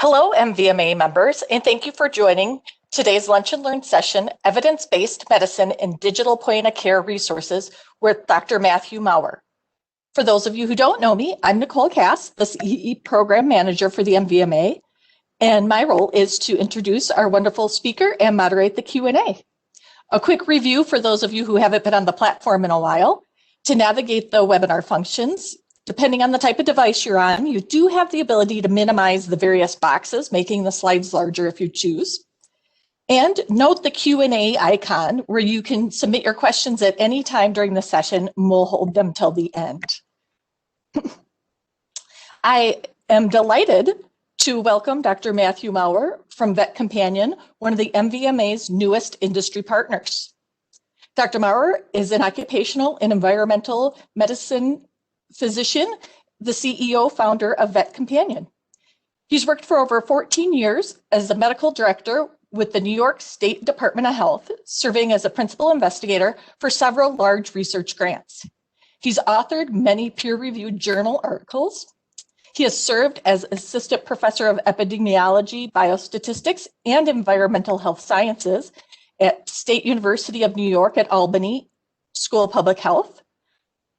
Hello, MVMA members, and thank you for joining today's Lunch and Learn session, Evidence-Based Medicine and Digital Point-of-Care Resources with Dr. Matthew Maurer. For those of you who don't know me, I'm Nicole Cass, the CEE Program Manager for the MVMA, and my role is to introduce our wonderful speaker and moderate the Q&A. A quick review for those of you who haven't been on the platform in a while. To navigate the webinar functions, depending on the type of device you're on, you do have the ability to minimize the various boxes, making the slides larger if you choose. And note the Q&A icon where you can submit your questions at any time during the session, and we'll hold them till the end. I am delighted to welcome Dr. Matthew Maurer from Vet Companion, one of the MVMA's newest industry partners. Dr. Maurer is an occupational and environmental medicine physician, the CEO founder of Vet Companion. He's worked for over 14 years as the medical director with the New York State Department of Health, serving as a principal investigator for several large research grants. He's authored many peer-reviewed journal articles. He has served as assistant professor of epidemiology, biostatistics, and environmental health sciences at State University of New York at Albany School of Public Health.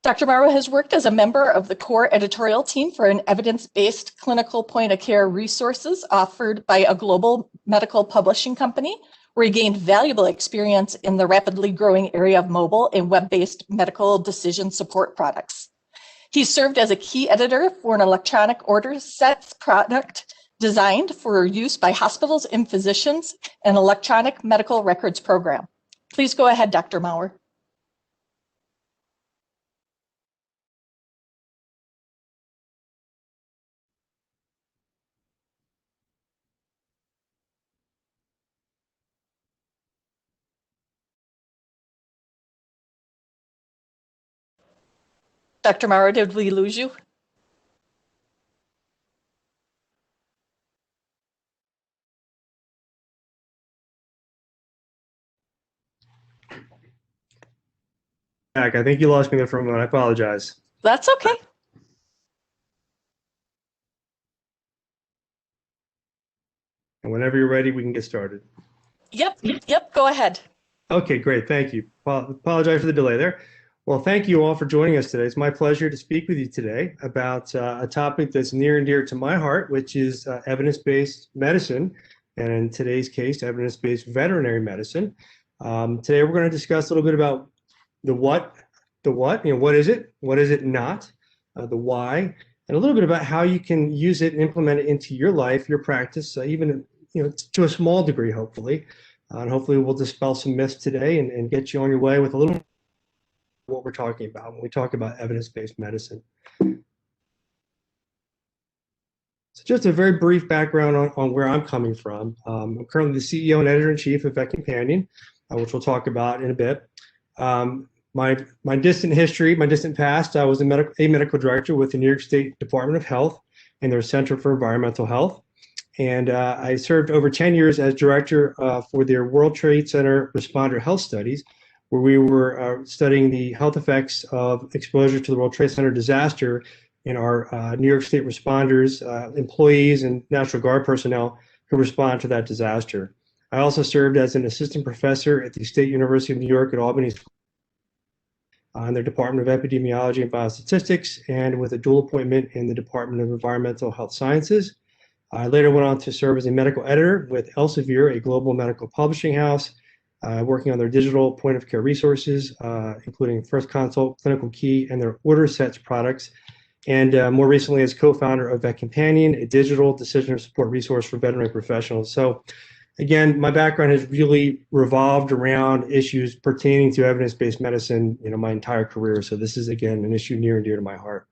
Dr. Maurer has worked as a member of the core editorial team for an evidence-based clinical point-of-care resources offered by a global medical publishing company, where he gained valuable experience in the rapidly growing area of mobile and web-based medical decision support products. He served as a key editor for an electronic order sets product designed for use by hospitals and physicians, an electronic medical records program. Please go ahead, Dr. Maurer. Dr. Maurer, did we lose you? Back. I think you lost me there for a moment. I apologize. That's okay. And whenever you're ready, we can get started. Yep, go ahead. Okay, great. Thank you. Apologize for the delay there. Well, thank you all for joining us today. It's my pleasure to speak with you today about a topic that's near and dear to my heart, which is evidence-based medicine, and in today's case, evidence-based veterinary medicine. Today, we're going to discuss a little bit about the what, what is it not, the why, and a little bit about how you can use it and implement it into your life, your practice, even to a small degree, hopefully. And hopefully we'll dispel some myths today and get you on your way with a little what we're talking about when we talk about evidence-based medicine. So just a very brief background on where I'm coming from. I'm currently the CEO and editor-in-chief of Beck Panty, which we'll talk about in a bit. My distant history, my distant past, I was a medical director with the New York State Department of Health and their Center for Environmental Health. And I served over 10 years as director for their World Trade Center Responder Health Studies, where we were studying the health effects of exposure to the World Trade Center disaster in our New York State responders, employees, and National Guard personnel who respond to that disaster. I also served as an assistant professor at the State University of New York at Albany in their Department of Epidemiology and Biostatistics, and with a dual appointment in the Department of Environmental Health Sciences. I later went on to serve as a medical editor with Elsevier, a global medical publishing house, working on their digital point-of-care resources, including First Consult, Clinical Key, and their order sets products. And more recently as co-founder of Vet Companion, a digital decision support resource for veterinary professionals. So again, my background has really revolved around issues pertaining to evidence-based medicine, my entire career. So this is, again, an issue near and dear to my heart.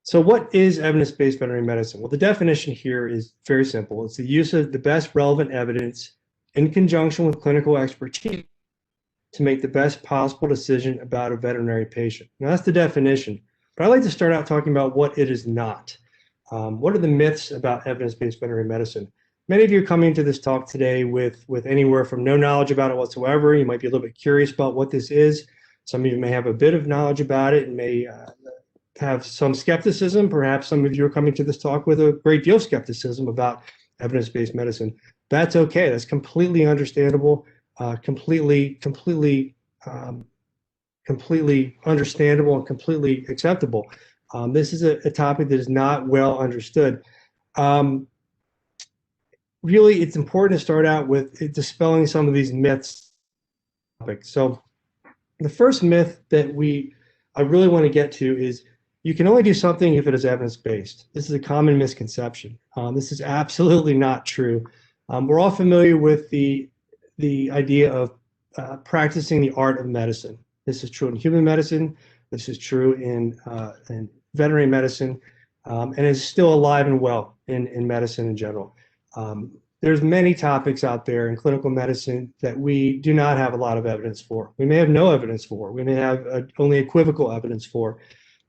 So what is evidence-based veterinary medicine? Well, the definition here is very simple. It's the use of the best relevant evidence in conjunction with clinical expertise to make the best possible decision about a veterinary patient. Now, that's the definition. But I'd like to start out talking about what it is not. What are the myths about evidence-based veterinary medicine? Many of you are coming to this talk today with anywhere from no knowledge about it whatsoever. You might be a little bit curious about what this is. Some of you may have a bit of knowledge about it and may have some skepticism. Perhaps some of you are coming to this talk with a great deal of skepticism about evidence-based medicine. That's okay. That's completely understandable, completely understandable and completely acceptable. This is a topic that is not well understood. Really, it's important to start out with dispelling some of these myths. So the first myth that I really want to get to is you can only do something if it is evidence-based. This is a common misconception. This is absolutely not true. We're all familiar with the idea of practicing the art of medicine. This is true in human medicine. This is true in veterinary medicine, and is still alive and well in medicine in general. There's many topics out there in clinical medicine that we do not have a lot of evidence for. We may have no evidence for. We may have only equivocal evidence for.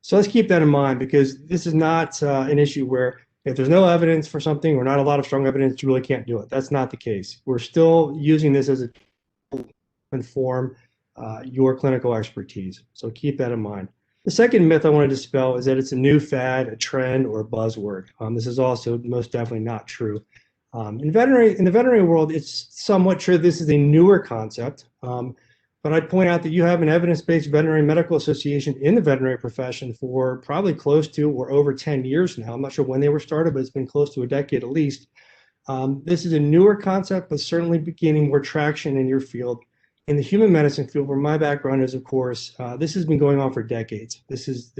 So let's keep that in mind, because this is not an issue where if there's no evidence for something or not a lot of strong evidence, you really can't do it. That's not the case. We're still using this as a tool to inform your clinical expertise. So keep that in mind. The second myth I want to dispel is that it's a new fad, a trend, or a buzzword. This is also most definitely not true. In the veterinary world, it's somewhat true this is a newer concept, but I'd point out that you have an evidence-based veterinary medical association in the veterinary profession for probably close to or over 10 years now. I'm not sure when they were started, but it's been close to a decade at least. This is a newer concept, but certainly beginning more traction in your field. In the human medicine field, where my background is, of course, this has been going on for decades. This is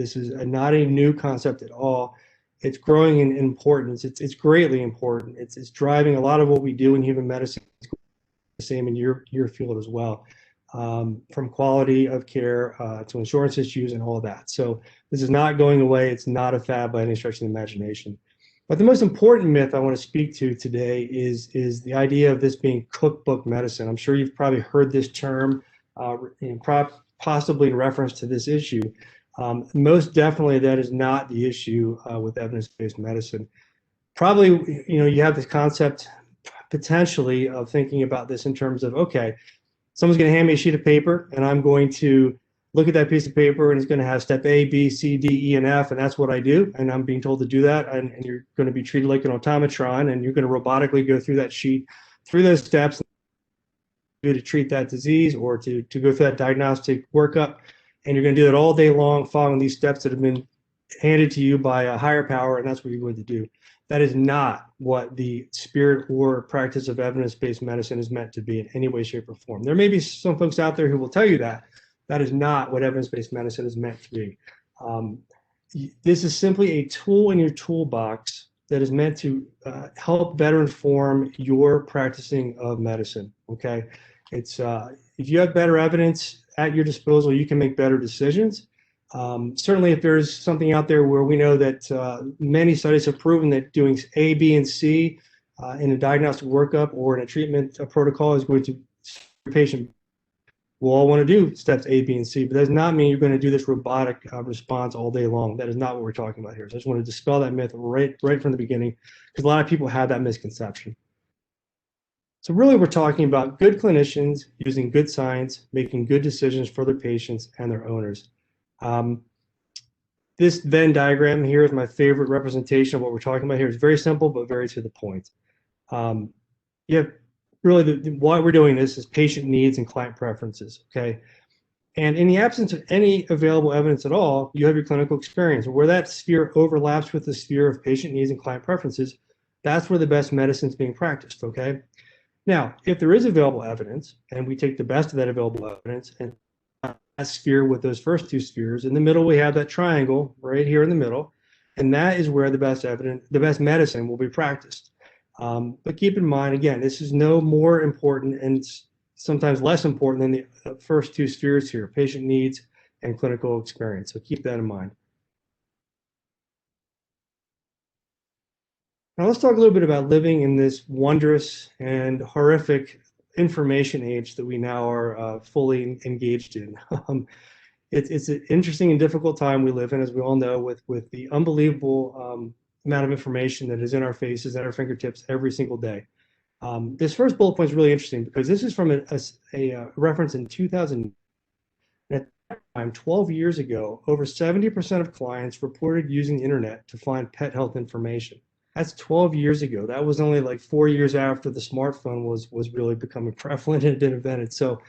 not a new concept at all. It's growing in importance. It's greatly important. It's driving a lot of what we do in human medicine. It's the same in your field as well, from quality of care to insurance issues and all of that. So this is not going away. It's not a fad by any stretch of the imagination. But the most important myth I want to speak to today is the idea of this being cookbook medicine. I'm sure you've probably heard this term, possibly in reference to this issue. Most definitely, that is not the issue with evidence-based medicine. Probably, you have this concept potentially of thinking about this in terms of, okay, someone's going to hand me a sheet of paper, and I'm going to look at that piece of paper, and it's going to have step A, B, C, D, E, and F, and that's what I do, and I'm being told to do that, and you're going to be treated like an automatron, and you're going to robotically go through that sheet, through those steps to treat that disease or to go through that diagnostic workup. And you're going to do it all day long, following these steps that have been handed to you by a higher power, and that's what you're going to do. That is not what the spirit or practice of evidence-based medicine is meant to be in any way, shape, or form. There may be some folks out there who will tell you that. That is not what evidence-based medicine is meant to be. This is simply a tool in your toolbox that is meant to help better inform your practicing of medicine, okay? It's if you have better evidence at your disposal, you can make better decisions. Certainly, if there's something out there where we know that many studies have proven that doing A, B, and C in a diagnostic workup or in a treatment protocol is going to your patient. We'll all want to do steps A, B, and C, but that does not mean you're going to do this robotic response all day long. That is not what we're talking about here. So I just want to dispel that myth right from the beginning, because a lot of people have that misconception. So really, we're talking about good clinicians using good science, making good decisions for their patients and their owners. This Venn diagram here is my favorite representation of what we're talking about here. It's very simple, but very to the point. Really, why we're doing this is patient needs and client preferences, okay? And in the absence of any available evidence at all, you have your clinical experience. Where that sphere overlaps with the sphere of patient needs and client preferences, that's where the best medicine is being practiced, okay? Now, if there is available evidence, and we take the best of that available evidence and that sphere with those first two spheres, in the middle we have that triangle right here in the middle, and that is where the best medicine will be practiced. But keep in mind, again, this is no more important and sometimes less important than the first two spheres here, patient needs and clinical experience. So keep that in mind. Now let's talk a little bit about living in this wondrous and horrific information age that we now are fully engaged in. It's an interesting and difficult time we live in, as we all know, with the unbelievable amount of information that is in our faces, at our fingertips every single day. This first bullet point is really interesting because this is from a reference in 2000. At that time, 12 years ago, over 70% of clients reported using the internet to find pet health information. That's 12 years ago. That was only like 4 years after the smartphone was really becoming prevalent and had been invented. So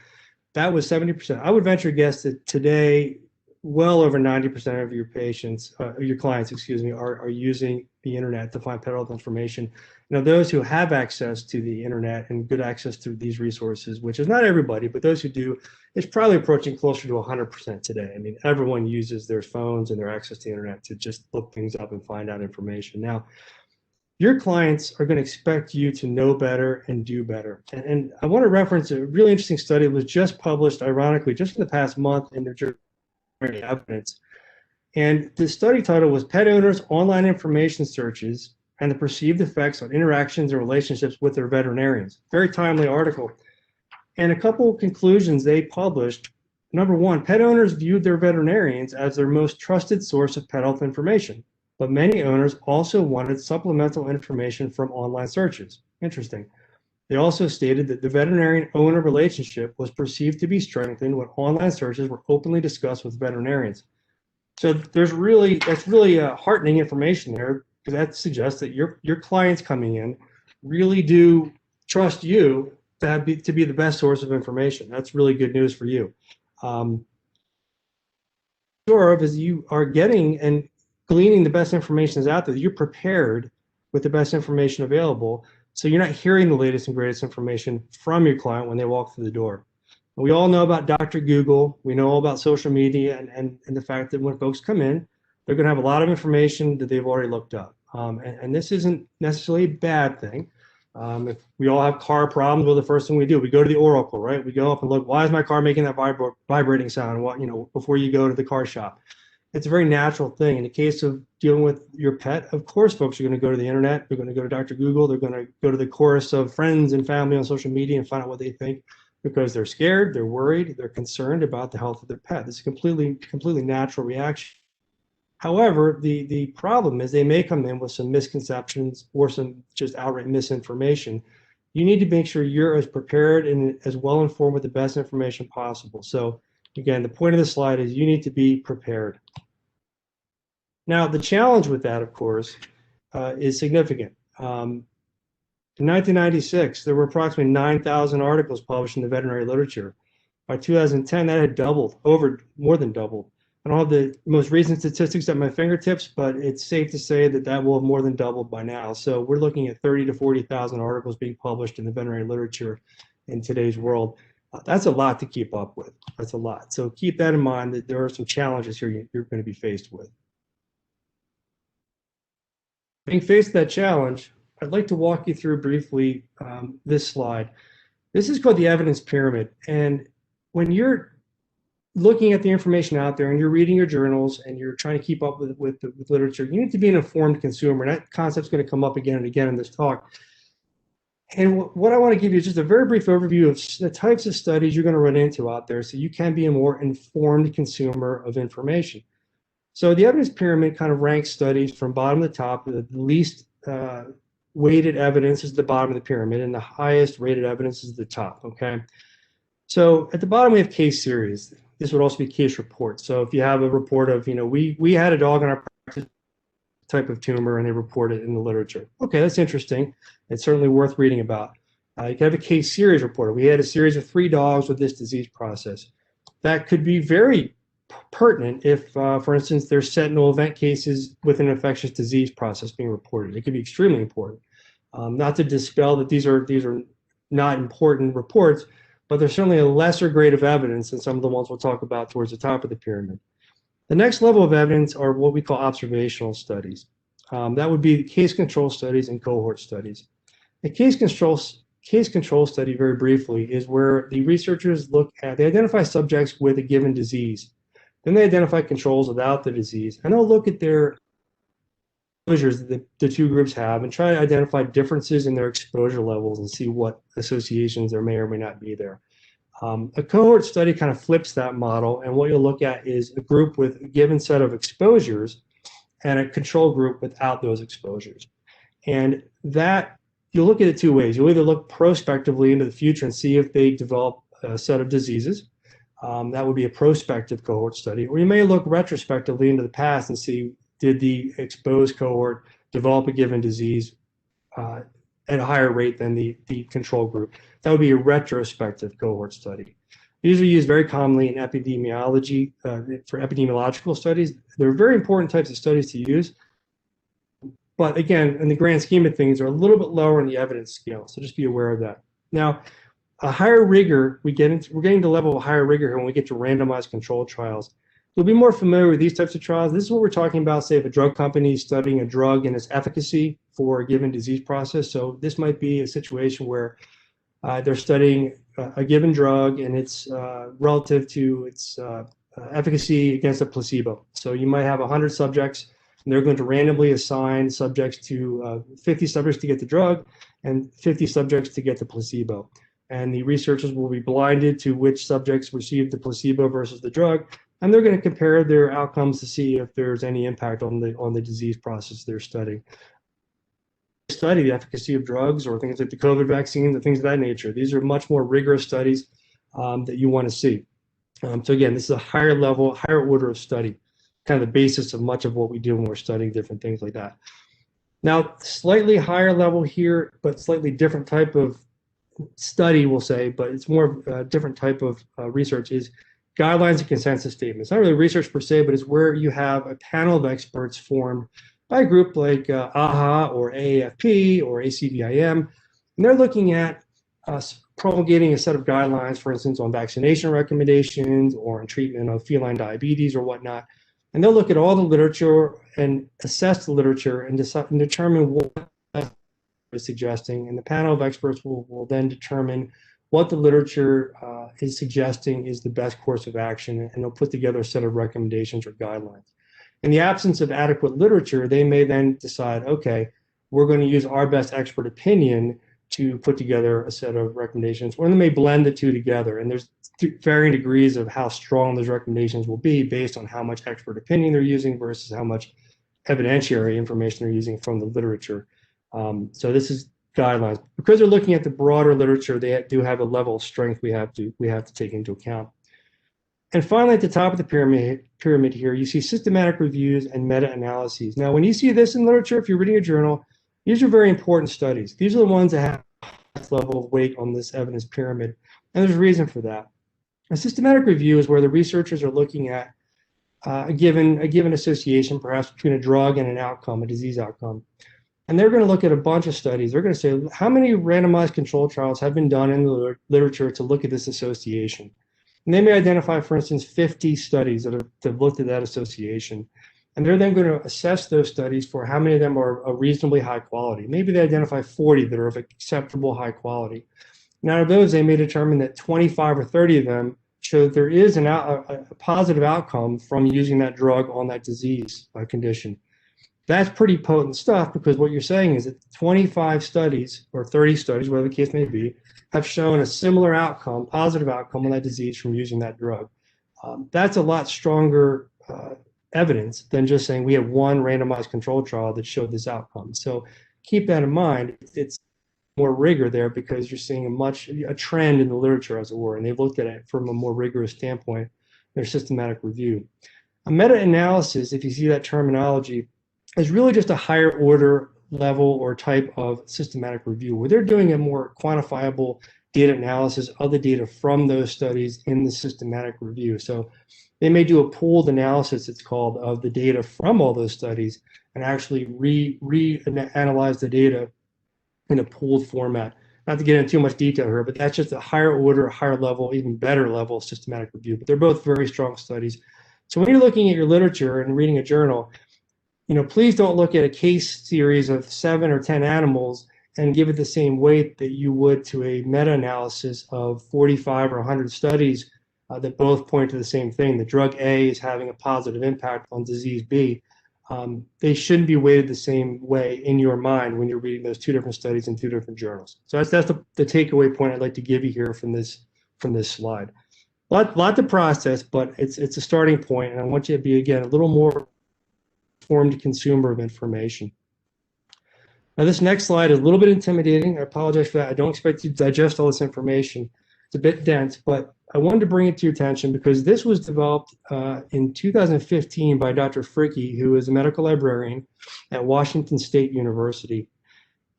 that was 70%. I would venture to guess that today, well over 90% of your patients, your clients, excuse me, are using the internet to find pet health information. You know, those who have access to the internet and good access to these resources, which is not everybody, but those who do, it's probably approaching closer to 100% today. I mean, everyone uses their phones and their access to the internet to just look things up and find out information. Now, your clients are going to expect you to know better and do better. And I want to reference a really interesting study that was just published, ironically, just in the past month in the journal Evidence. And the study title was Pet Owners' Online Information Searches and the Perceived Effects on Interactions and Relationships with Their Veterinarians. Very timely article. And a couple of conclusions they published. Number one, pet owners viewed their veterinarians as their most trusted source of pet health information, but many owners also wanted supplemental information from online searches. Interesting. They also stated that the veterinarian-owner relationship was perceived to be strengthened when online searches were openly discussed with veterinarians. So that's really heartening information there, because that suggests that your clients coming in really do trust you to be the best source of information. That's really good news for you. Sure of as you are getting and gleaning the best information is out there, you're prepared with the best information available. So you're not hearing the latest and greatest information from your client when they walk through the door. And we all know about Dr. Google. We know all about social media and the fact that when folks come in, they're going to have a lot of information that they've already looked up. And this isn't necessarily a bad thing. If we all have car problems, well, the first thing we do, we go to the Oracle, right? We go up and look, why is my car making that vibrating sound? What, before you go to the car shop. It's a very natural thing. In the case of dealing with your pet, of course, folks are going to go to the internet. They're going to go to Dr. Google. They're going to go to the chorus of friends and family on social media and find out what they think, because they're scared, they're worried, they're concerned about the health of their pet. It's a completely natural reaction. However, the problem is they may come in with some misconceptions or some just outright misinformation. You need to make sure you're as prepared and as well informed with the best information possible. So again, the point of the slide is you need to be prepared. Now, the challenge with that, of course, is significant. In 1996, there were approximately 9,000 articles published in the veterinary literature. By 2010, that had doubled, more than doubled. I don't have the most recent statistics at my fingertips, but it's safe to say that that will have more than doubled by now. So we're looking at 30 to 40,000 articles being published in the veterinary literature in today's world. That's a lot to keep up with. That's a lot. So keep that in mind, that there are some challenges here you're going to be faced with. Being faced with that challenge, I'd like to walk you through briefly this slide. This is called the evidence pyramid. And when you're looking at the information out there and you're reading your journals and you're trying to keep up with literature, you need to be an informed consumer. And that concept's going to come up again and again in this talk. And what I want to give you is just a very brief overview of the types of studies you're going to run into out there so you can be a more informed consumer of information. So the evidence pyramid kind of ranks studies from bottom to top. The least weighted evidence is the bottom of the pyramid, and the highest rated evidence is the top, okay? So at the bottom, we have case series. This would also be case reports. So if you have a report of, we had a dog in our practice type of tumor and they report it in the literature. Okay, that's interesting. It's certainly worth reading about. You can have a case series report. We had a series of 3 dogs with this disease process. That could be very pertinent if, for instance, there's sentinel event cases with an infectious disease process being reported. It could be extremely important. Not to dispel that these are not important reports, but there's certainly a lesser grade of evidence than some of the ones we'll talk about towards the top of the pyramid. The next level of evidence are what we call observational studies. That would be case control studies and cohort studies. A case control study, very briefly, is where the researchers they identify subjects with a given disease. Then they identify controls without the disease, and they'll look at their exposures that the 2 groups have and try to identify differences in their exposure levels and see what associations there may or may not be there. A cohort study kind of flips that model, and what you'll look at is a group with a given set of exposures and a control group without those exposures. And that, you'll look at it 2 ways. You'll either look prospectively into the future and see if they develop a set of diseases, That would be a prospective cohort study. Or you may look retrospectively into the past and see, did the exposed cohort develop a given disease at a higher rate than the control group? That would be a retrospective cohort study. These are used very commonly in epidemiology, for epidemiological studies. They're very important types of studies to use. But again, in the grand scheme of things, they're a little bit lower in the evidence scale. So just be aware of that. Now, a higher rigor, we're getting to the level of higher rigor here when we get to randomized controlled trials. You'll be more familiar with these types of trials. This is what we're talking about, say, if a drug company is studying a drug and its efficacy for a given disease process. So this might be a situation where they're studying a given drug and it's relative to its efficacy against a placebo. So you might have 100 subjects, and they're going to randomly assign subjects to 50 subjects to get the drug and 50 subjects to get the placebo. And the researchers will be blinded to which subjects received the placebo versus the drug, and they're going to compare their outcomes to see if there's any impact on the disease process they're studying. Study the efficacy of drugs or things like the COVID vaccines and things of that nature. These are much more rigorous studies that you want to see. So again, this is a higher level, higher order of study, kind of the basis of much of what we do when we're studying different things like that. Now, slightly higher level here, but slightly different type of study, we'll say, but it's more of a different type of research, is guidelines and consensus statements. Not really research per se, but it's where you have a panel of experts formed by a group like AHA or AAFP or ACVIM, and they're looking at promulgating a set of guidelines, for instance, on vaccination recommendations or on treatment of feline diabetes or whatnot. And they'll look at all the literature and assess the literature and determine what is suggesting, and the panel of experts will then determine what the literature is suggesting is the best course of action, and they'll put together a set of recommendations or guidelines. In the absence of adequate literature, they may then decide, okay, we're going to use our best expert opinion to put together a set of recommendations, or they may blend the two together, and there's varying degrees of how strong those recommendations will be based on how much expert opinion they're using versus how much evidentiary information they're using from the literature. So this is guidelines. Because they're looking at the broader literature, they do have a level of strength we have to take into account. And finally, at the top of the pyramid here, you see systematic reviews and meta-analyses. Now, when you see this in literature, if you're reading a journal, these are very important studies. These are the ones that have the highest level of weight on this evidence pyramid, and there's a reason for that. A systematic review is where the researchers are looking at a given association, perhaps between a drug and an outcome, a disease outcome. And they're going to look at a bunch of studies. They're going to say, how many randomized controlled trials have been done in the literature to look at this association? And they may identify, for instance, 50 studies that have looked at that association. And they're then going to assess those studies for how many of them are reasonably high quality. Maybe they identify 40 that are of acceptable high quality. And out of those, they may determine that 25 or 30 of them show that there is a positive outcome from using that drug on that disease condition. That's pretty potent stuff, because what you're saying is that 25 studies or 30 studies, whatever the case may be, have shown a similar outcome, positive outcome on that disease from using that drug. That's a lot stronger evidence than just saying we have one randomized controlled trial that showed this outcome. So keep that in mind. It's more rigor there because you're seeing a trend in the literature, as it were, and they've looked at it from a more rigorous standpoint, their systematic review. A meta-analysis, if you see that terminology, is really just a higher order level or type of systematic review where they're doing a more quantifiable data analysis of the data from those studies in the systematic review. So they may do a pooled analysis, it's called, of the data from all those studies and actually reanalyze the data in a pooled format. Not to get into too much detail here, but that's just a higher order, higher level, even better level systematic review. But they're both very strong studies. So when you're looking at your literature and reading a journal, please don't look at a case series of 7 or 10 animals and give it the same weight that you would to a meta-analysis of 45 or 100 studies that both point to the same thing. The drug A is having a positive impact on disease B. They shouldn't be weighted the same way in your mind when you're reading those two different studies in two different journals. So that's the takeaway point I'd like to give you here from this slide. Lot to process, but it's a starting point, and I want you to be, again, a little more informed consumer of information. Now, this next slide is a little bit intimidating. I apologize for that. I don't expect you to digest all this information. It's a bit dense, but I wanted to bring it to your attention because this was developed in 2015 by Dr. Fricke, who is a medical librarian at Washington State University.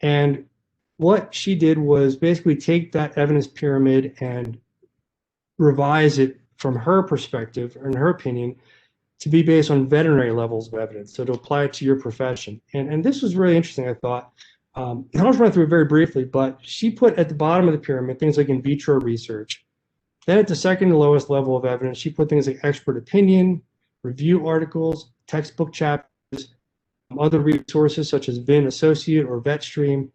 And what she did was basically take that evidence pyramid and revise it from her perspective, or in her opinion, to be based on veterinary levels of evidence, so to apply it to your profession. And this was really interesting, I thought. I'll just run through it very briefly, but she put at the bottom of the pyramid things like in vitro research. Then at the second to lowest level of evidence, she put things like expert opinion, review articles, textbook chapters, other resources such as Venn Associate or VetStream.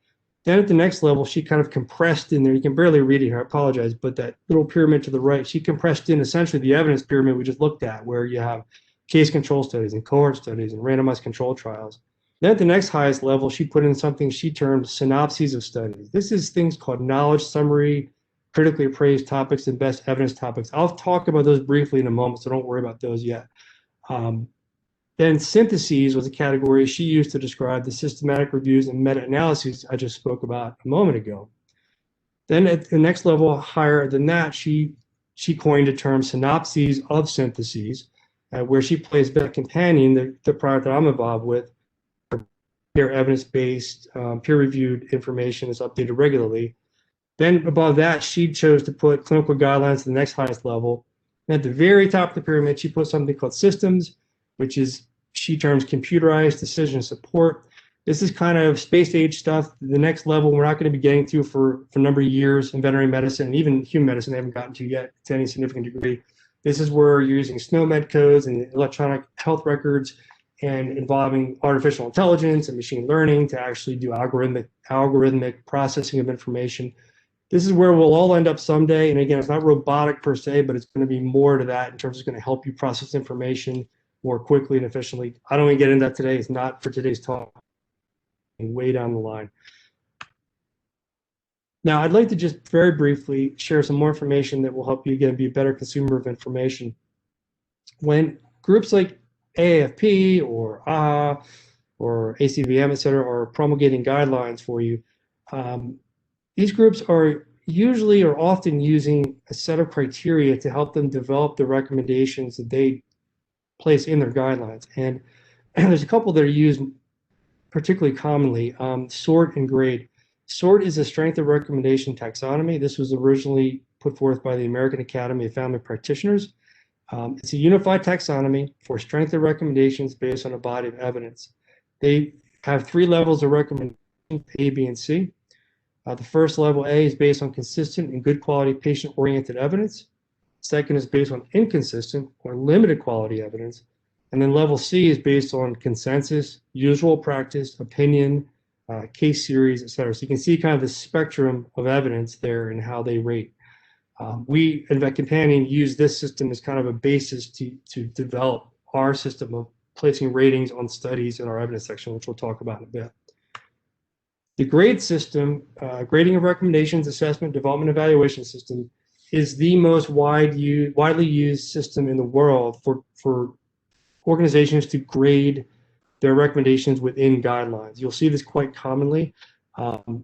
Then at the next level, she kind of compressed in there, you can barely read it here, I apologize, but that little pyramid to the right, she compressed in essentially the evidence pyramid we just looked at, where you have case control studies and cohort studies and randomized control trials. Then at the next highest level, she put in something she termed synopses of studies. This is things called knowledge summary, critically appraised topics, and best evidence topics. I'll talk about those briefly in a moment, so don't worry about those yet. Then syntheses was a category she used to describe the systematic reviews and meta-analyses I just spoke about a moment ago. Then at the next level higher than that, she coined a term synopses of syntheses, where she placed Beck Panty, the product that I'm involved with, evidence-based, peer-reviewed information is updated regularly. Then above that, she chose to put clinical guidelines to the next highest level. And at the very top of the pyramid, she put something called systems, which is, she terms computerized decision support. This is kind of space age stuff. The next level we're not going to be getting to for a number of years in veterinary medicine, and even human medicine they haven't gotten to yet to any significant degree. This is where you're using SNOMED codes and electronic health records and involving artificial intelligence and machine learning to actually do algorithmic processing of information. This is where we'll all end up someday. And again, it's not robotic per se, but it's going to be more to that in terms of it's going to help you process information more quickly and efficiently. I don't want to get into that today. It's not for today's talk. Way down the line. Now, I'd like to just very briefly share some more information that will help you, again, be a better consumer of information. When groups like AAFP or AHA or ACVM, et cetera, are promulgating guidelines for you, these groups are usually or often using a set of criteria to help them develop the recommendations that they place in their guidelines. And there's a couple that are used particularly commonly, SORT and GRADE. SORT is a strength of recommendation taxonomy. This was originally put forth by the American Academy of Family Practitioners. It's a unified taxonomy for strength of recommendations based on a body of evidence. They have 3 levels of recommendation, A, B, and C. The first level, A, is based on consistent and good quality patient-oriented evidence. Second is based on inconsistent or limited quality evidence. And then level C is based on consensus, usual practice, opinion, case series, et cetera. So you can see kind of the spectrum of evidence there and how they rate. We at Beck Panty use this system as kind of a basis to develop our system of placing ratings on studies in our evidence section, which we'll talk about in a bit. The GRADE system, grading of recommendations, assessment, development, evaluation system, is the most widely used system in the world for organizations to grade their recommendations within guidelines. You'll see this quite commonly.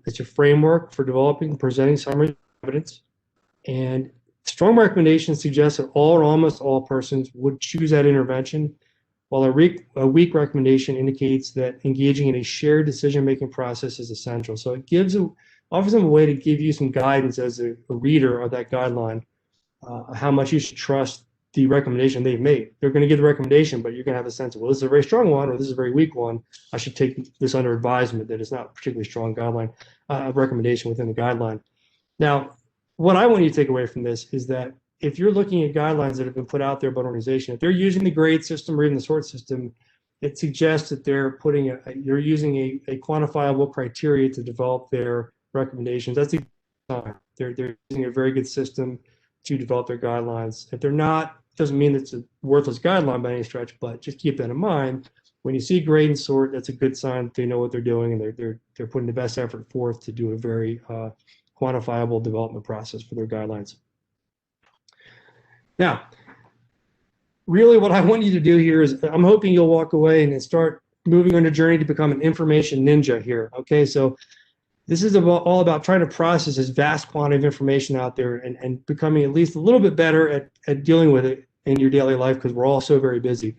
It's a framework for developing and presenting summary evidence. And strong recommendations suggest that all or almost all persons would choose that intervention, while a weak recommendation indicates that engaging in a shared decision-making process is essential. So it offers them a way to give you some guidance as a reader of that guideline, how much you should trust the recommendation they've made. They're going to give the recommendation, but you're going to have a sense of, well, this is a very strong one, or this is a very weak one. I should take this under advisement that it's not a particularly strong guideline, recommendation within the guideline. Now, what I want you to take away from this is that if you're looking at guidelines that have been put out there by an organization, if they're using the GRADE system or even the SORT system, it suggests that they're you're using a quantifiable criteria to develop their recommendations. That's a sign. They're using a very good system to develop their guidelines. If they're not, it doesn't mean it's a worthless guideline by any stretch, but just keep that in mind. When you see GRADE and SORT, that's a good sign that they know what they're doing and they're putting the best effort forth to do a very quantifiable development process for their guidelines. Now, really what I want you to do here is, I'm hoping you'll walk away and start moving on a journey to become an information ninja here. Okay, so This is all about trying to process this vast quantity of information out there and becoming at least a little bit better at dealing with it in your daily life, because we're all so very busy.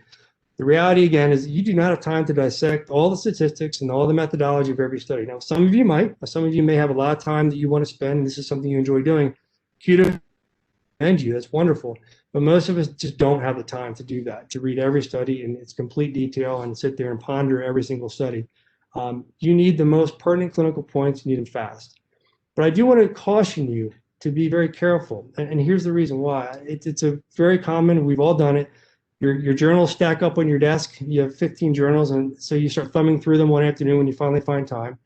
The reality, again, is you do not have time to dissect all the statistics and all the methodology of every study. Now, some of you might. Some of you may have a lot of time that you want to spend, and this is something you enjoy doing. Kudos to you. That's wonderful. But most of us just don't have the time to do that, to read every study in its complete detail and sit there and ponder every single study. You need the most pertinent clinical points. You need them fast. But I do want to caution you to be very careful. And here's the reason why. It's a very common, we've all done it. Your journals stack up on your desk. You have 15 journals, and so you start thumbing through them one afternoon when you finally find time.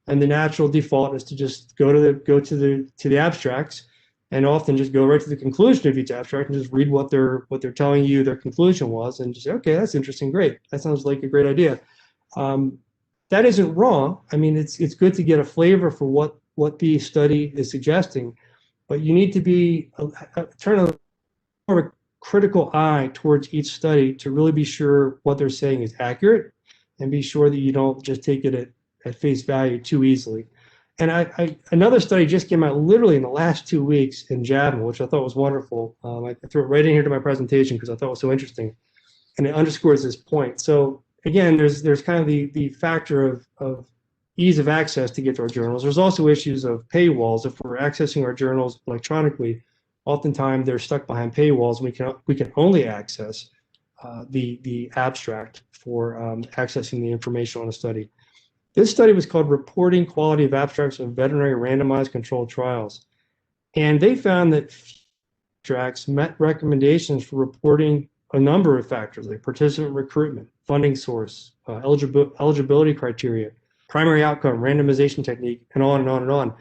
And the natural default is to just go to the abstracts, and often just go right to the conclusion of each abstract and just read what they're telling you their conclusion was, and just say, okay, that's interesting, great. That sounds like a great idea. That isn't wrong. I mean, it's good to get a flavor for what the study is suggesting, but you need to turn a more critical eye towards each study to really be sure what they're saying is accurate, and be sure that you don't just take it at face value too easily. And another study just came out literally in the last 2 weeks in JAMA, which I thought was wonderful. I threw it right in here to my presentation because I thought it was so interesting, and it underscores this point. So again, there's kind of the factor of ease of access to get to our journals. There's also issues of paywalls. If we're accessing our journals electronically, oftentimes they're stuck behind paywalls, and we can only access the abstract for accessing the information on a study. This study was called Reporting Quality of Abstracts of Veterinary Randomized Controlled Trials. And they found that abstracts met recommendations for reporting a number of factors like participant recruitment, funding source, eligibility criteria, primary outcome, randomization technique, and on and on and on.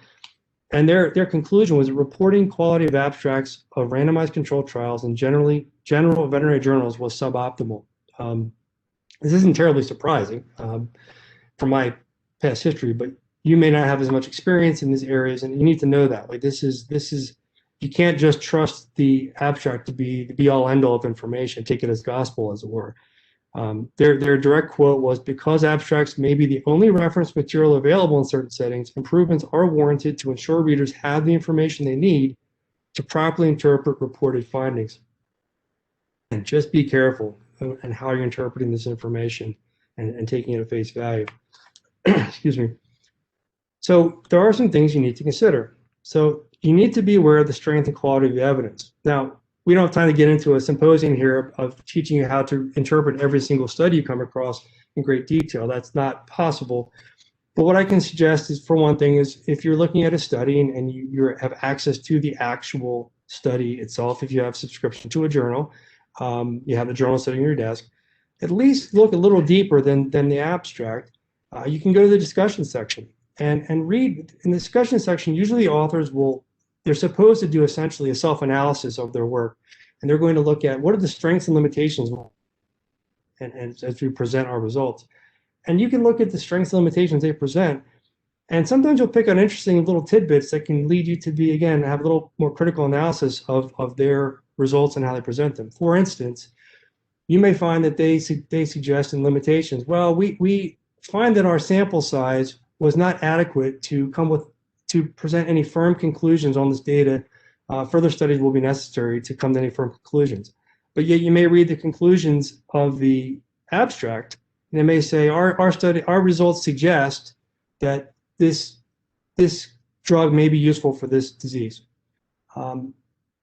And their conclusion was that reporting quality of abstracts of randomized controlled trials in general veterinary journals was suboptimal. This isn't terribly surprising from my past history, but you may not have as much experience in these areas, and you need to know that. Like this is you can't just trust the abstract to be the be-all end-all of information, take it as gospel, as it were. Their direct quote was, because abstracts may be the only reference material available in certain settings, improvements are warranted to ensure readers have the information they need to properly interpret reported findings. And just be careful in how you're interpreting this information and taking it at face value. Excuse me. So there are some things you need to consider. So you need to be aware of the strength and quality of the evidence. Now, we don't have time to get into a symposium here of teaching you how to interpret every single study you come across in great detail. That's not possible. But what I can suggest is, for one thing, is if you're looking at a study and you have access to the actual study itself, if you have subscription to a journal, you have the journal sitting on your desk, at least look a little deeper than the abstract. You can go to the discussion section and read. In the discussion section, usually authors they're supposed to do essentially a self-analysis of their work, and they're going to look at what are the strengths and limitations and as we present our results. And you can look at the strengths and limitations they present, and sometimes you'll pick on interesting little tidbits that can lead you to have a little more critical analysis of their results and how they present them. For instance, you may find that they suggest in limitations, well, we find that our sample size was not adequate to present any firm conclusions on this data. Further studies will be necessary to come to any firm conclusions. But yet you may read the conclusions of the abstract, and it may say our results suggest that this drug may be useful for this disease.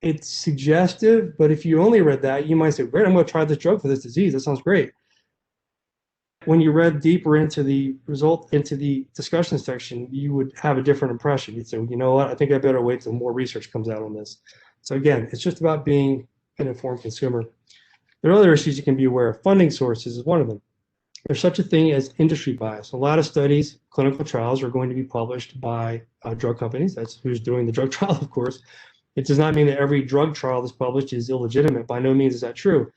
It's suggestive, but if you only read that, you might say, great, I'm going to try this drug for this disease. That sounds great. When you read deeper into the discussion section, you would have a different impression. You'd say, well, you know what, I think I better wait till more research comes out on this. So again, it's just about being an informed consumer. There are other issues you can be aware of. Funding sources is one of them. There's such a thing as industry bias. A lot of studies, clinical trials, are going to be published by drug companies. That's who's doing the drug trial, of course. It does not mean that every drug trial that's published is illegitimate. By no means is that true.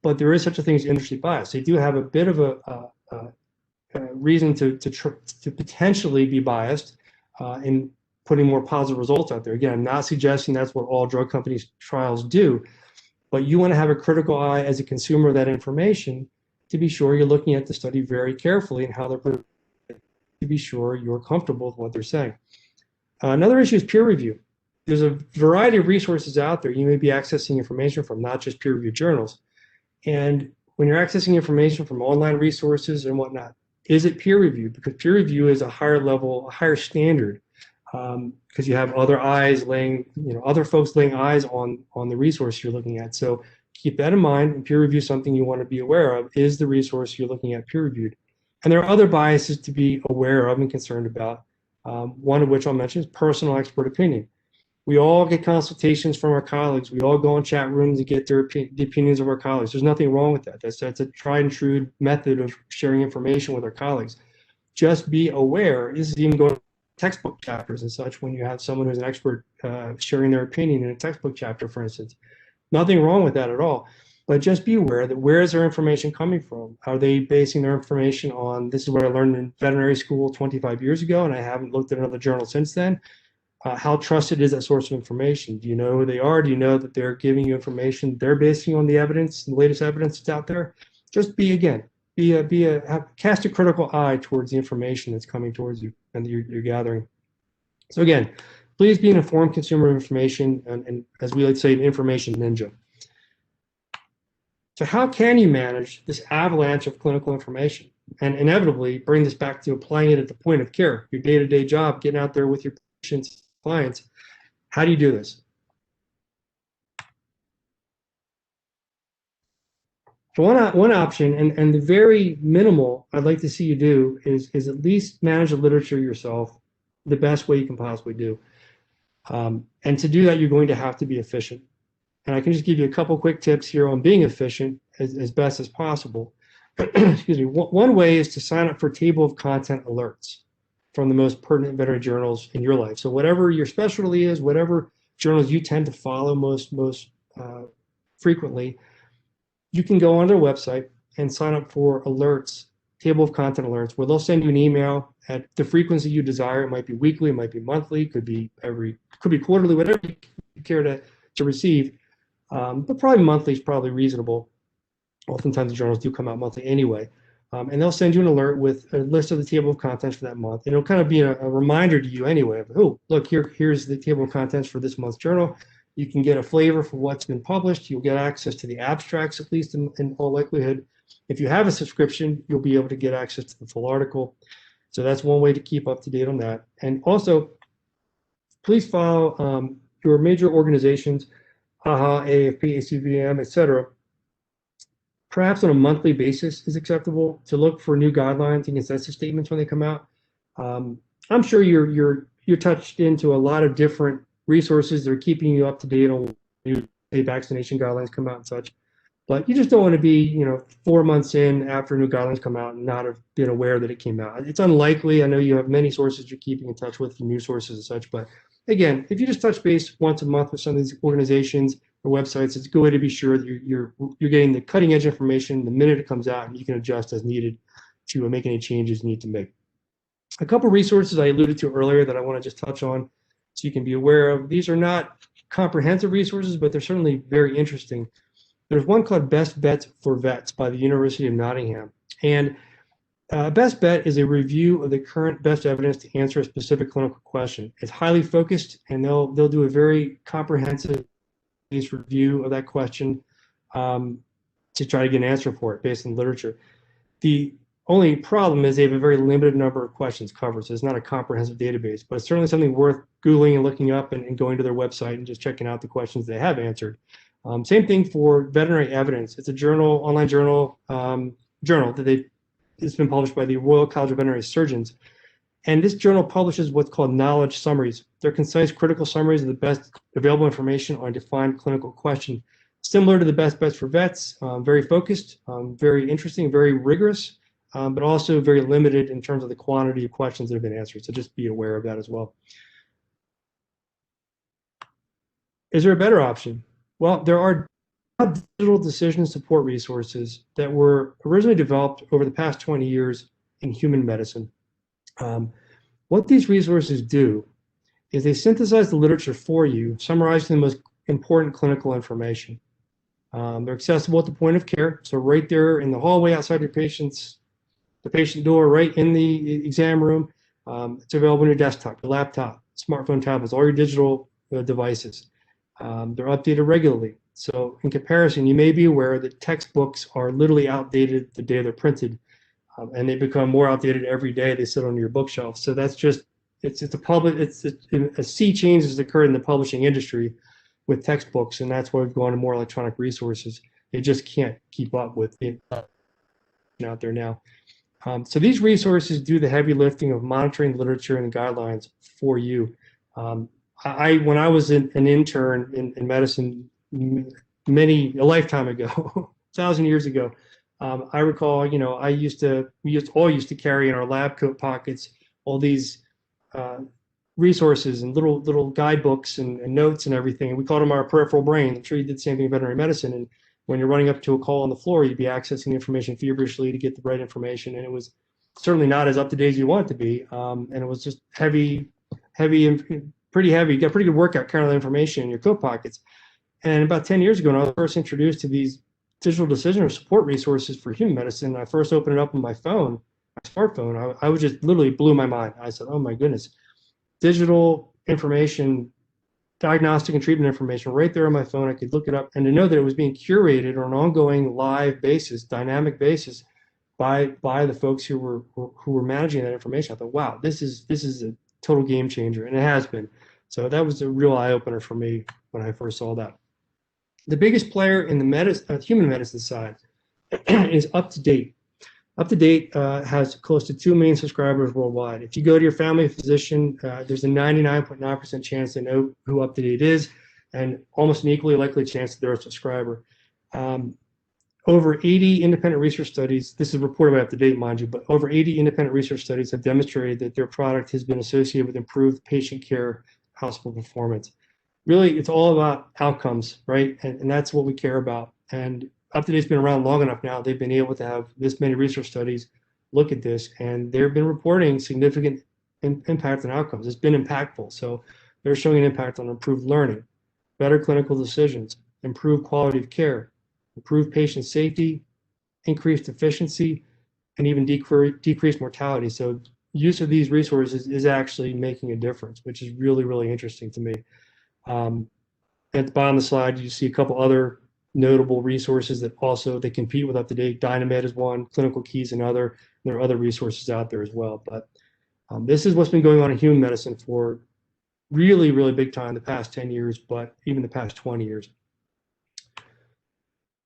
But there is such a thing as industry bias. They do have a bit of a reason to potentially be biased in putting more positive results out there. Again, I'm not suggesting that's what all drug companies' trials do, but you want to have a critical eye as a consumer of that information to be sure you're looking at the study very carefully and how they're put. to be sure you're comfortable with what they're saying. Another issue is peer review. There's a variety of resources out there you may be accessing information from, not just peer-reviewed journals. And when you're accessing information from online resources and whatnot, is it peer-reviewed? Because peer review is a higher level, a higher standard, because you have other eyes laying, other folks laying eyes on the resource you're looking at. So keep that in mind. And peer review is something you want to be aware of. Is the resource you're looking at peer-reviewed? And there are other biases to be aware of and concerned about. One of which I'll mention is personal expert opinion. We all get consultations from our colleagues. We all go in chat rooms and get the opinions of our colleagues. There's nothing wrong with that. That's a tried and true method of sharing information with our colleagues. Just be aware. This is even going to textbook chapters and such when you have someone who's an expert sharing their opinion in a textbook chapter, for instance. Nothing wrong with that at all. But just be aware that where is their information coming from? Are they basing their information on, this is what I learned in veterinary school 25 years ago, and I haven't looked at another journal since then? How trusted is that source of information? Do you know who they are? Do you know that they're giving you information they're basing on the evidence, the latest evidence that's out there? Just cast a critical eye towards the information that's coming towards you and that you're gathering. So again, please be an informed consumer of information, and as we like to say, an information ninja. So how can you manage this avalanche of clinical information and inevitably bring this back to applying it at the point of care, your day-to-day job, getting out there with your patients, clients? How do you do this? So one option, and the very minimal I'd like to see you do, is at least manage the literature yourself the best way you can possibly do. And to do that, you're going to have to be efficient. And I can just give you a couple quick tips here on being efficient as best as possible. Excuse me. One way is to sign up for table of content alerts from the most pertinent veterinary journals in your life. So whatever your specialty is, whatever journals you tend to follow most frequently, you can go on their website and sign up for alerts, table of content alerts, where they'll send you an email at the frequency you desire. It might be weekly, it might be monthly, could be quarterly, whatever you care to receive. But probably monthly is probably reasonable. Oftentimes the journals do come out monthly anyway. And they'll send you an alert with a list of the table of contents for that month. And it'll kind of be a reminder to you anyway of, oh, look, here's the table of contents for this month's journal. You can get a flavor for what's been published. You'll get access to the abstracts, at least in all likelihood. If you have a subscription, you'll be able to get access to the full article. So that's one way to keep up to date on that. And also, please follow your major organizations, AHA, AAFP, ACVM, etc. Perhaps on a monthly basis is acceptable to look for new guidelines and consensus statements when they come out. I'm sure you're touched into a lot of different resources that are keeping you up to date on new vaccination guidelines come out and such. But you just don't want to be, 4 months in after new guidelines come out and not have been aware that it came out. It's unlikely. I know you have many sources you're keeping in touch with, new sources and such. But again, if you just touch base once a month with some of these organizations or websites, it's a good way to be sure that you're getting the cutting edge information the minute it comes out, and you can adjust as needed to make any changes you need to make. A couple resources I alluded to earlier that I want to just touch on so you can be aware of. These are not comprehensive resources, but they're certainly very interesting. There's one called Best Bets for Vets by the University of Nottingham. And Best Bet is a review of the current best evidence to answer a specific clinical question. It's highly focused, and they'll do a very comprehensive review of that question to try to get an answer for it based on literature. The only problem is they have a very limited number of questions covered, so it's not a comprehensive database, but it's certainly something worth Googling and looking up and going to their website and just checking out the questions they have answered. Same thing for veterinary evidence. It's a journal, online journal, that it's been published by the Royal College of Veterinary Surgeons. And this journal publishes what's called knowledge summaries. They're concise, critical summaries of the best available information on a defined clinical question. Similar to the Best Bets for Vets, very focused, very interesting, very rigorous, but also very limited in terms of the quantity of questions that have been answered. So just be aware of that as well. Is there a better option? Well, there are digital decision support resources that were originally developed over the past 20 years in human medicine. What these resources do is they synthesize the literature for you, summarizing the most important clinical information. They're accessible at the point of care, so right there in the hallway outside your patient's the patient door right in the exam room. It's available on your desktop, your laptop, smartphone, tablets, all your digital devices. They're updated regularly. So in comparison, you may be aware that textbooks are literally outdated the day they're printed, and they become more outdated every day they sit on your bookshelf. So that's just, it's a sea change has occurred in the publishing industry with textbooks, and that's why we've gone to more electronic resources. They just can't keep up with it out there now. So these resources do the heavy lifting of monitoring literature and guidelines for you. When I was an intern in medicine a lifetime ago, 1,000 years ago, I recall, we all used to carry in our lab coat pockets all these resources and little guidebooks and notes and everything. And we called them our peripheral brain. I'm sure you did the same thing in veterinary medicine. And when you're running up to a call on the floor, you'd be accessing the information feverishly to get the right information. And it was certainly not as up to date as you want it to be. And it was just heavy, pretty heavy. You got a pretty good workout carrying that information in your coat pockets. And about 10 years ago, when I was first introduced to these digital decision or support resources for human medicine, I first opened it up on my phone, my smartphone. I was just literally blew my mind. I said, oh my goodness, digital information, diagnostic and treatment information right there on my phone. I could look it up, and to know that it was being curated on an ongoing live basis, dynamic basis by the folks who were managing that information. I thought, wow, this is a total game changer, and it has been. So that was a real eye opener for me when I first saw that. The biggest player in the human medicine side is UpToDate. UpToDate has close to 2 million subscribers worldwide. If you go to your family physician, there's a 99.9% chance they know who UpToDate is, and almost an equally likely chance that they're a subscriber. Over 80 independent research studies, this is reported by UpToDate, mind you, but over 80 independent research studies have demonstrated that their product has been associated with improved patient care, hospital performance. Really, it's all about outcomes, right? And that's what we care about. And UpToDate's been around long enough now. They've been able to have this many research studies look at this, and they've been reporting significant impact on outcomes. It's been impactful. So they're showing an impact on improved learning, better clinical decisions, improved quality of care, improved patient safety, increased efficiency, and even decreased mortality. So use of these resources is actually making a difference, which is really, really interesting to me. At the bottom of the slide, you see a couple other notable resources that also they compete with UpToDate. Dynamed is one, Clinical Keys another. There are other resources out there as well. But this is what's been going on in human medicine for really, really big time the past 10 years, but even the past 20 years.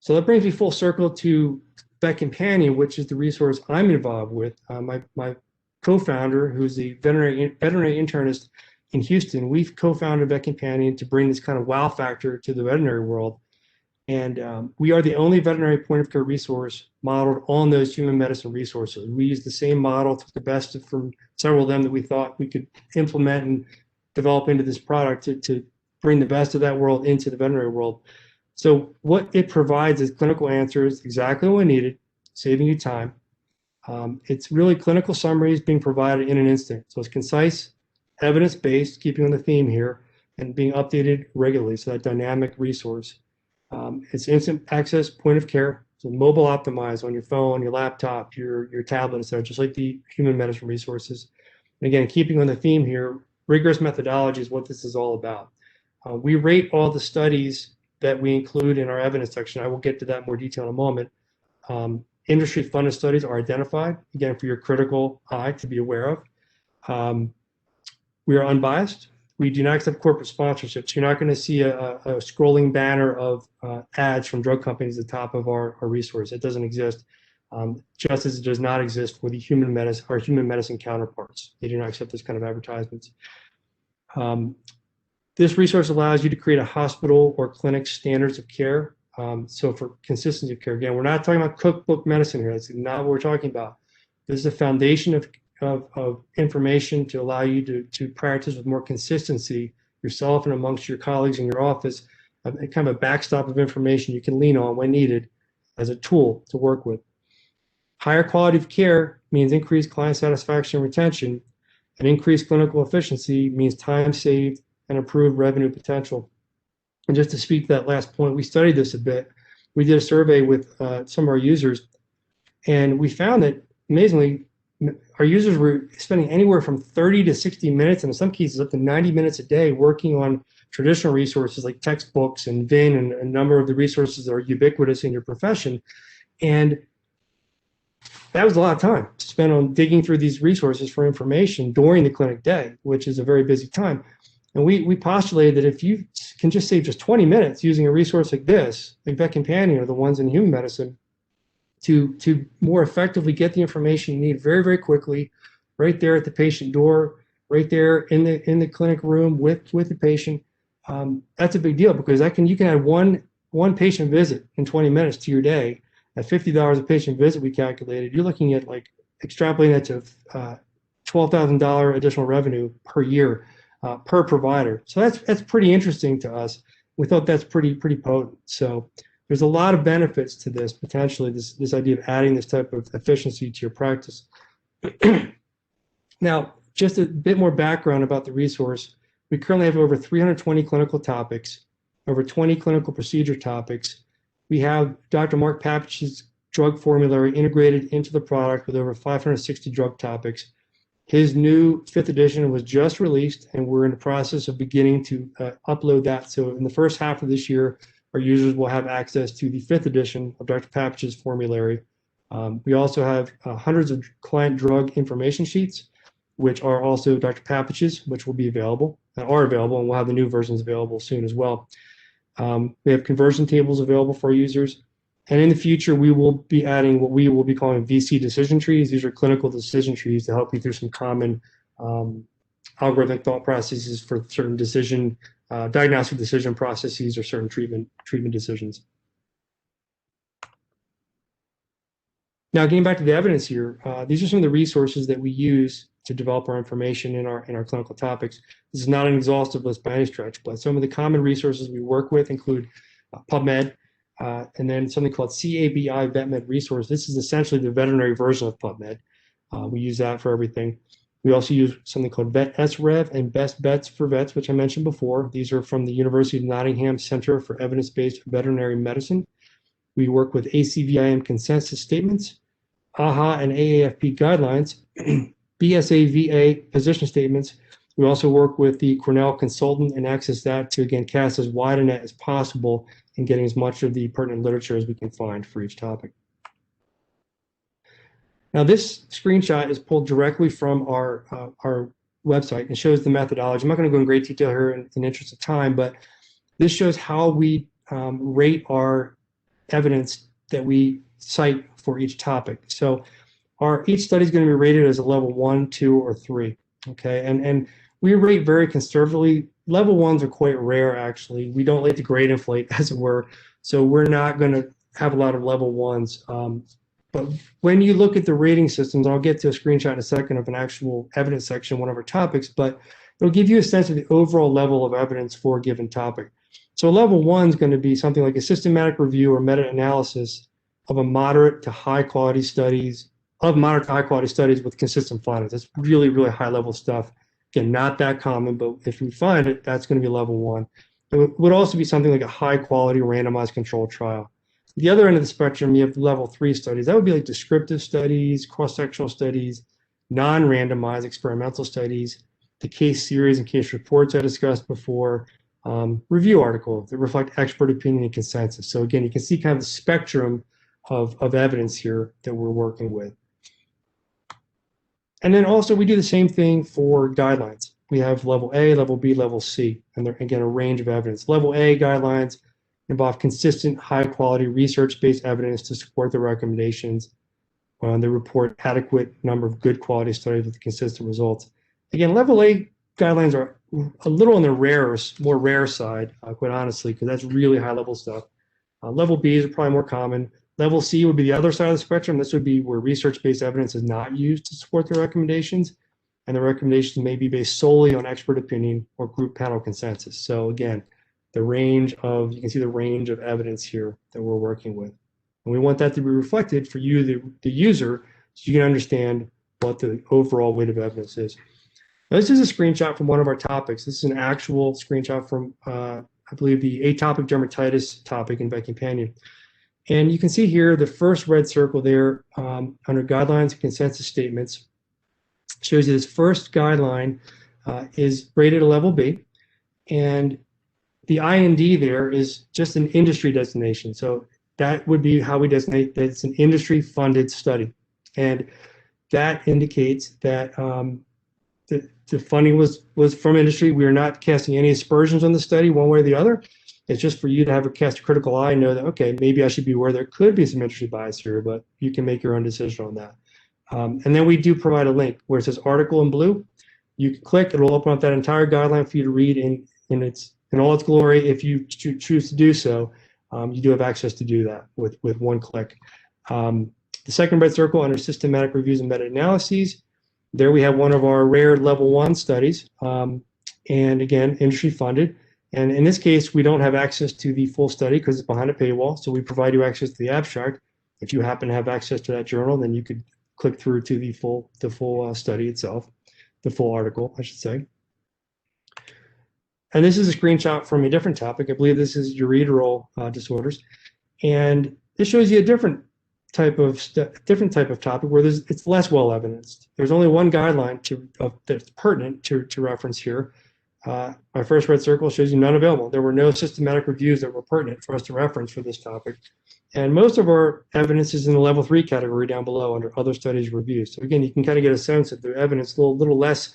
So that brings me full circle to Beck Panty, which is the resource I'm involved with. My co-founder, who's the veterinary internist in Houston, we've co-founded Beck Panty to bring this kind of wow factor to the veterinary world. And we are the only veterinary point of care resource modeled on those human medicine resources. We use the same model, took the best from several of them that we thought we could implement and develop into this product to bring the best of that world into the veterinary world. So what it provides is clinical answers, exactly what we needed, saving you time. It's really clinical summaries being provided in an instant. So it's concise, evidence-based, keeping on the theme here, and being updated regularly, so that dynamic resource. It's instant access, point of care, so mobile optimized on your phone, your laptop, your tablet, etc., just like the human medicine resources. And again, keeping on the theme here, rigorous methodology is what this is all about. We rate all the studies that we include in our evidence section. I will get to that in more detail in a moment. Industry-funded studies are identified, again, for your critical eye to be aware of. We are unbiased. We do not accept corporate sponsorships. You're not going to see a scrolling banner of ads from drug companies at the top of our resource. It doesn't exist, just as it does not exist for the human medicine counterparts. They do not accept this kind of advertisements. This resource allows you to create a hospital or clinic standards of care. So for consistency of care, again, we're not talking about cookbook medicine here. That's not what we're talking about. This is a foundation of information to allow you to practice with more consistency yourself and amongst your colleagues in your office, kind of a backstop of information you can lean on when needed as a tool to work with. Higher quality of care means increased client satisfaction and retention, and increased clinical efficiency means time saved and improved revenue potential. And just to speak to that last point, we studied this a bit. We did a survey with some of our users, and we found that amazingly, our users were spending anywhere from 30 to 60 minutes, and in some cases up to 90 minutes a day working on traditional resources like textbooks and Venn and a number of the resources that are ubiquitous in your profession. And that was a lot of time to spend on digging through these resources for information during the clinic day, which is a very busy time. And we postulated that if you can just save just 20 minutes using a resource like this, like Beck Panty or the ones in human medicine, to more effectively get the information you need very, very quickly, right there at the patient door, right there in the clinic room with the patient. That's a big deal, because you can add one patient visit in 20 minutes to your day. At $50 a patient visit, we calculated, you're looking at like extrapolating that to $12,000 additional revenue per year per provider. So that's pretty interesting to us. We thought that's pretty potent. So there's a lot of benefits to this, potentially, this idea of adding this type of efficiency to your practice. Now, just a bit more background about the resource. We currently have over 320 clinical topics, over 20 clinical procedure topics. We have Dr. Mark Papich's drug formulary integrated into the product with over 560 drug topics. His new 5th edition was just released, and we're in the process of beginning to upload that. So in the first half of this year, our users will have access to the 5th edition of Dr. Papich's formulary. We also have hundreds of client drug information sheets, which are also Dr. Papich's, which will be available, and we'll have the new versions available soon as well. We have conversion tables available for our users. And in the future, we will be adding what we will be calling VC decision trees. These are clinical decision trees to help you through some common algorithmic thought processes for certain diagnostic decision processes or certain treatment decisions. Now, getting back to the evidence here, these are some of the resources that we use to develop our information in our clinical topics. This is not an exhaustive list by any stretch, but some of the common resources we work with include PubMed, and then something called CABI VetMed Resource. This is essentially the veterinary version of PubMed. We use that for everything. We also use something called VetSRev and Best Bets for Vets, which I mentioned before. These are from the University of Nottingham Center for Evidence-Based Veterinary Medicine. We work with ACVIM consensus statements, AHA and AAFP guidelines, BSAVA position statements. We also work with the Cornell consultant and access that to, again, cast as wide a net as possible in getting as much of the pertinent literature as we can find for each topic. Now, this screenshot is pulled directly from our website and shows the methodology. I'm not going to go in great detail here in the interest of time, but this shows how we rate our evidence that we cite for each topic. So each study is going to be rated as a level 1, 2, or 3. Okay, and we rate very conservatively. Level 1s are quite rare, actually. We don't like to grade inflate, as it were, so we're not going to have a lot of level 1s. But when you look at the rating systems, I'll get to a screenshot in a second of an actual evidence section, one of our topics, but it'll give you a sense of the overall level of evidence for a given topic. So level 1 is going to be something like a systematic review or meta-analysis of moderate to high quality studies with consistent findings. That's really, really high level stuff. Again, not that common, but if we find it, that's going to be level 1. It would also be something like a high quality randomized controlled trial. The other end of the spectrum, you have level 3 studies. That would be like descriptive studies, cross-sectional studies, non-randomized experimental studies, the case series and case reports I discussed before, review articles that reflect expert opinion and consensus. So again, you can see kind of the spectrum of evidence here that we're working with. And then also we do the same thing for guidelines. We have level A, level B, level C, and they're, again, a range of evidence. Level A guidelines involve consistent, high-quality, research-based evidence to support the recommendations. They report adequate number of good quality studies with consistent results. Again, level A guidelines are a little on the more rare side, quite honestly, because that's really high-level stuff. Level Bs are probably more common. Level C would be the other side of the spectrum. This would be where research-based evidence is not used to support the recommendations, and the recommendations may be based solely on expert opinion or group panel consensus. So again, you can see the range of evidence here that we're working with. And we want that to be reflected for you, the user, so you can understand what the overall weight of evidence is. Now, this is a screenshot from one of our topics. This is an actual screenshot from, I believe, the atopic dermatitis topic in Beck Panty. And you can see here the first red circle there under guidelines and consensus statements shows you this first guideline is rated a level B, and the IND there is just an industry designation. So that would be how we designate that it's an industry-funded study, and that indicates that the funding was from industry. We are not casting any aspersions on the study one way or the other. It's just for you to have a cast a critical eye and know that, okay, maybe I should be aware there could be some industry bias here, but you can make your own decision on that. And then we do provide a link where it says article in blue. You can click, it'll open up that entire guideline for you to read in all its glory. If you choose to do so, you do have access to do that with one click. The second red circle under systematic reviews and meta-analyses, there we have one of our rare level 1 studies, and again, industry funded. And in this case, we don't have access to the full study because it's behind a paywall, so we provide you access to the abstract. If you happen to have access to that journal, then you could click through to the full study itself, the full article, I should say. And this is a screenshot from a different topic. I believe this is ureteral disorders, and this shows you a different type of topic where it's less well evidenced. There's only one guideline that's pertinent to reference here. My first red circle shows you none available. There were no systematic reviews that were pertinent for us to reference for this topic. And most of our evidence is in the level 3 category down below under other studies reviews. So again, you can kind of get a sense that the evidence is a little less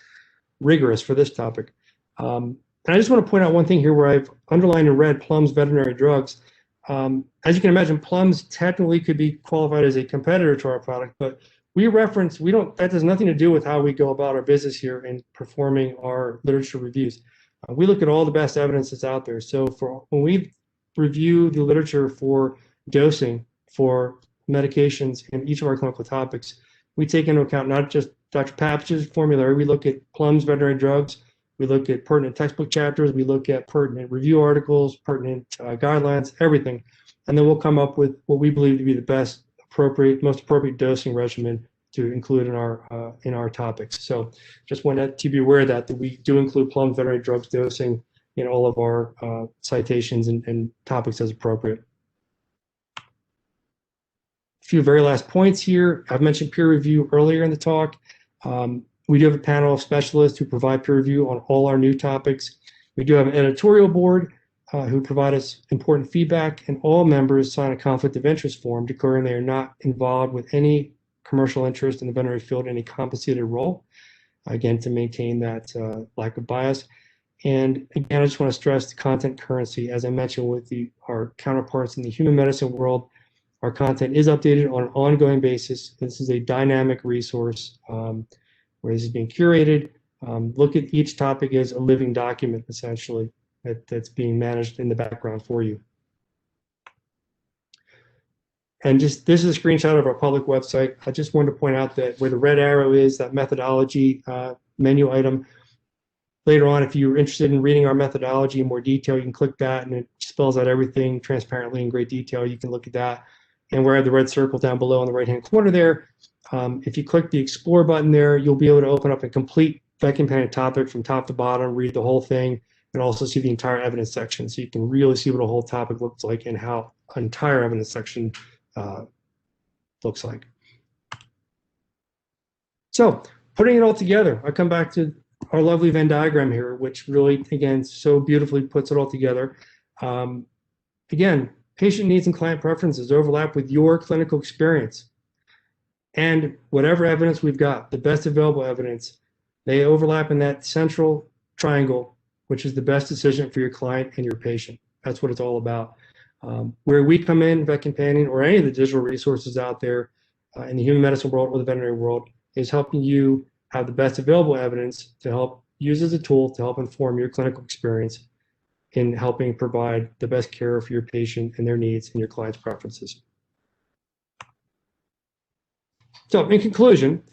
rigorous for this topic. And I just want to point out one thing here where I've underlined in red Plum's veterinary drugs. As you can imagine, Plum's technically could be qualified as a competitor to our product, but that has nothing to do with how we go about our business here in performing our literature reviews. We look at all the best evidence that's out there. So when we review the literature for dosing for medications in each of our clinical topics, we take into account not just Dr. Papage's formulary, we look at Plum's veterinary drugs, we look at pertinent textbook chapters, we look at pertinent review articles, pertinent guidelines, everything. And then we'll come up with what we believe to be the most appropriate dosing regimen to include in our topics. So just wanted to be aware of that we do include Plum's veterinary drugs dosing in all of our citations and topics as appropriate. A few very last points here. I've mentioned peer review earlier in the talk. We do have a panel of specialists who provide peer review on all our new topics. We do have an editorial board who provide us important feedback, and all members sign a conflict of interest form declaring they are not involved with any commercial interest in the veterinary field in any compensated role, again, to maintain that lack of bias. And again, I just want to stress the content currency. As I mentioned with our counterparts in the human medicine world, our content is updated on an ongoing basis. This is a dynamic resource where this is being curated. Look at each topic as a living document, essentially, that's being managed in the background for you. And this is a screenshot of our public website. I just wanted to point out that where the red arrow is, that methodology menu item, later on, if you're interested in reading our methodology in more detail, you can click that and it spells out everything transparently in great detail. You can look at that. And where I have the red circle down below in the right-hand corner there, if you click the Explore button there, you'll be able to open up a complete Beck Panty topic from top to bottom, read the whole thing, and also see the entire evidence section. So you can really see what a whole topic looks like and how an entire evidence section looks like. So putting it all together, I come back to our lovely Venn diagram here, which really, again, so beautifully puts it all together. Again, patient needs and client preferences overlap with your clinical experience. And whatever evidence we've got, the best available evidence, they overlap in that central triangle, which is the best decision for your client and your patient. That's what it's all about. Where we come in, Vet Companion, or any of the digital resources out there in the human medicine world or the veterinary world, is helping you have the best available evidence to help use as a tool to help inform your clinical experience in helping provide the best care for your patient and their needs and your client's preferences. So in conclusion,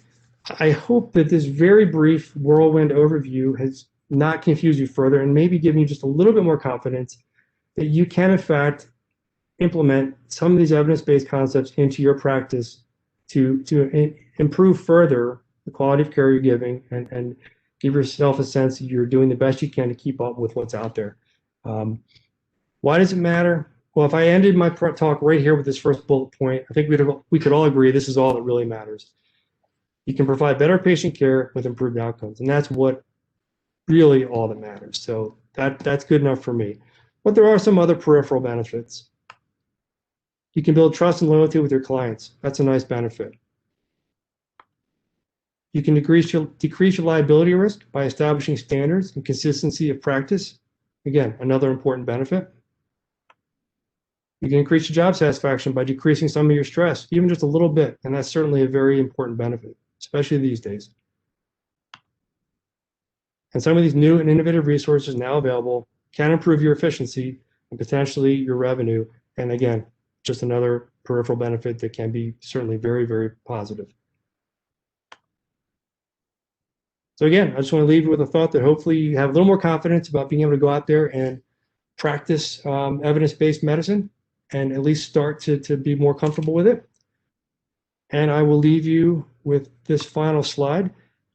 I hope that this very brief whirlwind overview has not confused you further and maybe given you just a little bit more confidence that you can, in fact, implement some of these evidence-based concepts into your practice to improve further the quality of care you're giving and give yourself a sense that you're doing the best you can to keep up with what's out there. Why does it matter? Well, if I ended my talk right here with this first bullet point, I think we could all agree this is all that really matters. You can provide better patient care with improved outcomes, and that's what really all that matters. So that's good enough for me. But there are some other peripheral benefits. You can build trust and loyalty with your clients. That's a nice benefit. You can decrease your liability risk by establishing standards and consistency of practice. Again, another important benefit. You can increase your job satisfaction by decreasing some of your stress, even just a little bit, and that's certainly a very important benefit, especially these days. And some of these new and innovative resources now available can improve your efficiency and potentially your revenue. And again, just another peripheral benefit that can be certainly very, very positive. So again, I just want to leave you with a thought that hopefully you have a little more confidence about being able to go out there and practice evidence-based medicine and at least start to be more comfortable with it. And I will leave you with this final slide,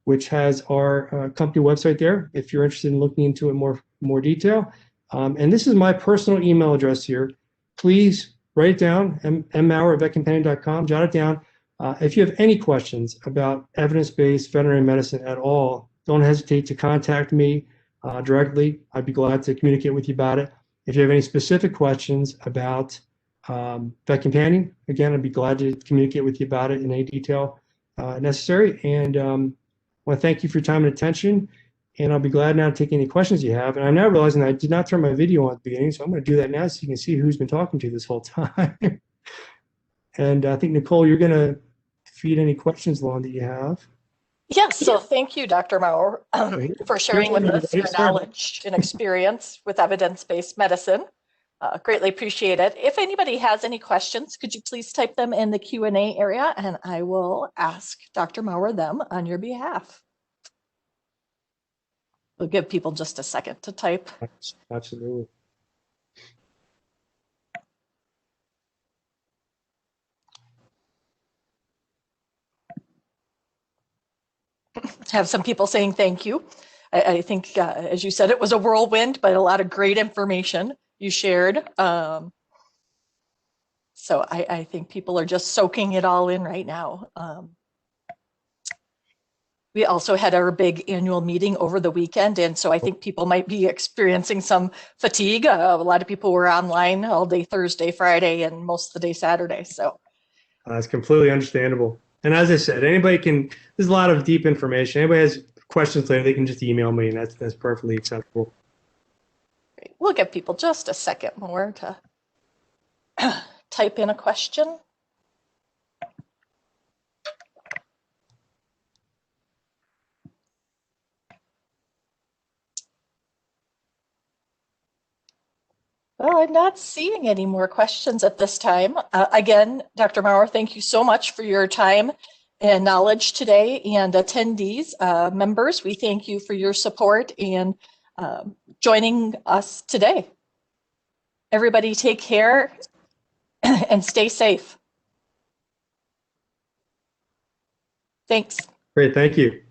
which has our company website there if you're interested in looking into it more detail. And this is my personal email address here. Please write it down, mmauer@vetcompanion.com, jot it down. If you have any questions about evidence-based veterinary medicine at all, don't hesitate to contact me directly. I'd be glad to communicate with you about it. If you have any specific questions about Beck Panty, again, I'd be glad to communicate with you about it in any detail necessary. And I want to thank you for your time and attention. And I'll be glad now to take any questions you have. And I'm now realizing that I did not turn my video on at the beginning, so I'm going to do that now so you can see who's been talking to this whole time. And I think, Nicole, you're going to feed any questions along that you have. Yes, so thank you, Dr. Maurer, for sharing with us your knowledge and experience with evidence-based medicine. Greatly appreciate it. If anybody has any questions, could you please type them in the Q&A area, and I will ask Dr. Maurer them on your behalf. We'll give people just a second to type. Absolutely. Have some people saying thank you. I think, as you said, it was a whirlwind, but a lot of great information you shared. So I think people are just soaking it all in right now. We also had our big annual meeting over the weekend, and so I think people might be experiencing some fatigue. A lot of people were online all day Thursday, Friday, and most of the day Saturday. So it's completely understandable. And as I said, anybody can, there's a lot of deep information. Anybody has questions later, they can just email me, and that's perfectly acceptable. Great. We'll give people just a second more to type in a question. Well, I'm not seeing any more questions at this time. Again, Dr. Maurer, thank you so much for your time and knowledge today. And attendees, members, we thank you for your support and joining us today. Everybody take care and stay safe. Thanks. Great, thank you.